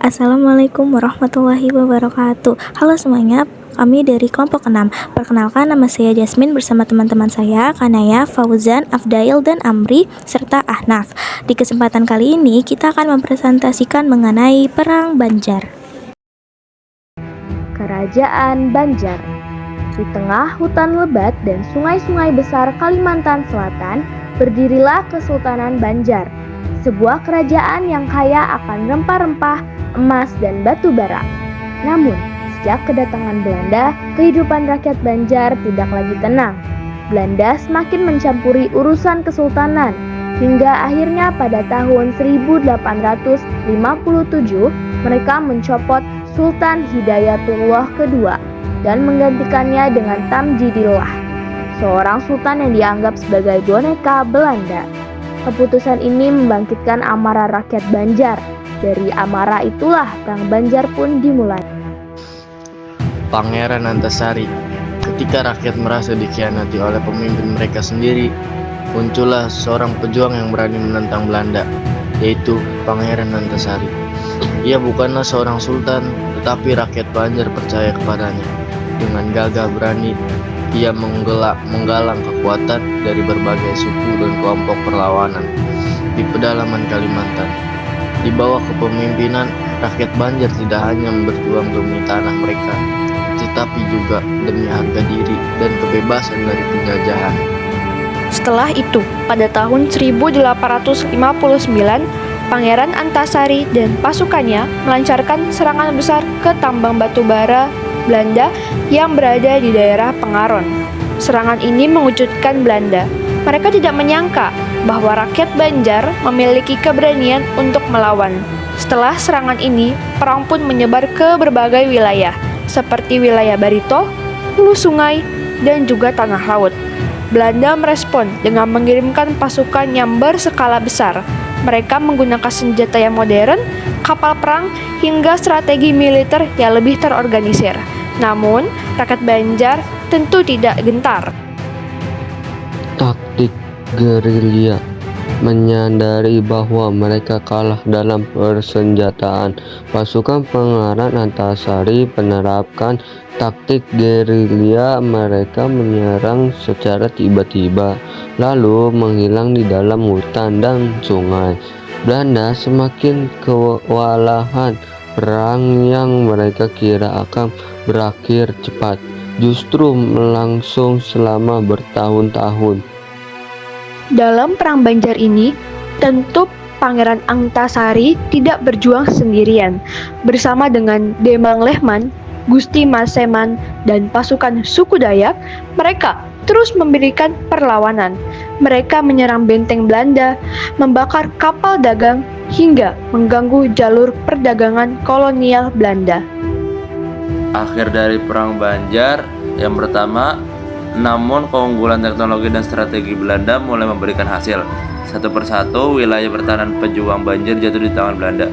Assalamualaikum warahmatullahi wabarakatuh. Halo semuanya, kami dari kelompok 6. Perkenalkan, nama saya Jasmine bersama teman-teman saya, Kanaya, Fauzan, Afdail, dan Amri, serta Ahnaf. Di kesempatan kali ini, kita akan mempresentasikan mengenai Perang Banjar. Kerajaan Banjar. Di tengah hutan lebat dan sungai-sungai besar Kalimantan Selatan, berdirilah Kesultanan Banjar, sebuah kerajaan yang kaya akan rempah-rempah, emas, dan batu bara. Namun, sejak kedatangan Belanda, kehidupan rakyat Banjar tidak lagi tenang. Belanda semakin mencampuri urusan kesultanan, hingga akhirnya pada tahun 1857 mereka mencopot Sultan Hidayatullah II dan menggantikannya dengan Tamjidillah, seorang sultan yang dianggap sebagai boneka Belanda. Keputusan ini membangkitkan amarah rakyat Banjar. Dari amarah itulah Perang Banjar pun dimulai. Pangeran Antasari. Ketika rakyat merasa dikhianati oleh pemimpin mereka sendiri, muncullah seorang pejuang yang berani menentang Belanda, yaitu Pangeran Antasari. Ia bukanlah seorang sultan, tetapi rakyat Banjar percaya kepadanya. Dengan gagah berani, ia menggalang kekuatan dari berbagai suku dan kelompok perlawanan di pedalaman Kalimantan. Di bawah kepemimpinan, rakyat Banjar tidak hanya berjuang demi tanah mereka, tetapi juga demi harga diri dan kebebasan dari penjajahan. Setelah itu, pada tahun 1859, Pangeran Antasari dan pasukannya melancarkan serangan besar ke tambang batu bara Belanda yang berada di daerah Pengaron. Serangan ini mengejutkan Belanda. Mereka tidak menyangka bahwa rakyat Banjar memiliki keberanian untuk melawan. Setelah serangan ini, perang pun menyebar ke berbagai wilayah, seperti wilayah Barito, hulu sungai, dan juga tanah laut. Belanda merespon dengan mengirimkan pasukan yang berskala besar. Mereka menggunakan senjata yang modern, kapal perang, hingga strategi militer yang lebih terorganisir. Namun, rakyat Banjar tentu tidak gentar. Taktik gerilya. Menyadari bahwa mereka kalah dalam persenjataan, pasukan Pangeran Antasari menerapkan taktik gerilya. Mereka menyerang secara tiba-tiba, lalu menghilang di dalam hutan dan sungai. Belanda semakin kewalahan. Perang yang mereka kira akan berakhir cepat justru berlangsung selama bertahun-tahun. Dalam Perang Banjar ini, tentu Pangeran Antasari tidak berjuang sendirian. Bersama dengan Demang Lehman, Gusti Maseman, dan pasukan suku Dayak, mereka terus memberikan perlawanan. Mereka menyerang benteng Belanda, membakar kapal dagang, hingga mengganggu jalur perdagangan kolonial Belanda. Akhir dari Perang Banjar yang pertama, namun keunggulan teknologi dan strategi Belanda mulai memberikan hasil. Satu persatu wilayah pertahanan pejuang Banjar jatuh di tangan Belanda.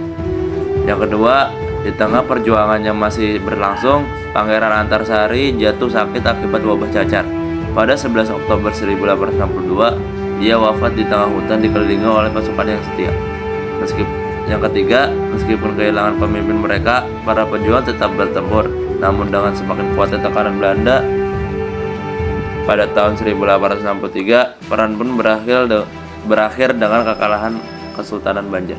Yang kedua, di tengah perjuangan yang masih berlangsung, Pangeran Antasari jatuh sakit akibat wabah cacar. Pada 11 Oktober 1862, ia wafat di tengah hutan dikelilingi oleh pasukan yang setia. Yang ketiga, meskipun kehilangan pemimpin mereka, para pejuang tetap bertempur. Namun dengan semakin kuatnya tekanan Belanda, pada tahun 1863, perang pun berakhir dengan kekalahan Kesultanan Banjar.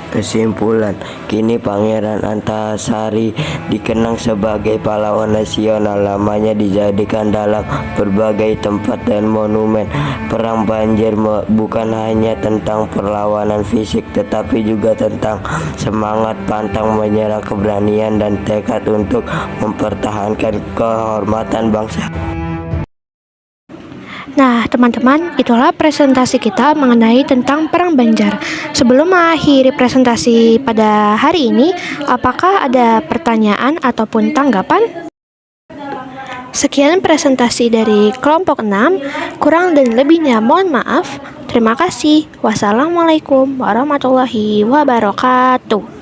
Kesimpulan, kini Pangeran Antasari dikenang sebagai pahlawan nasional. Namanya dijadikan dalam berbagai tempat dan monumen. Perang Banjar bukan hanya tentang perlawanan fisik, tetapi juga tentang semangat pantang menyerah, keberanian, dan tekad untuk mempertahankan kehormatan bangsa. Nah, teman-teman, itulah presentasi kita mengenai tentang Perang Banjar. Sebelum mengakhiri presentasi pada hari ini, apakah ada pertanyaan ataupun tanggapan? Sekian presentasi dari kelompok 6, kurang dan lebihnya mohon maaf. Terima kasih. Wassalamualaikum warahmatullahi wabarakatuh.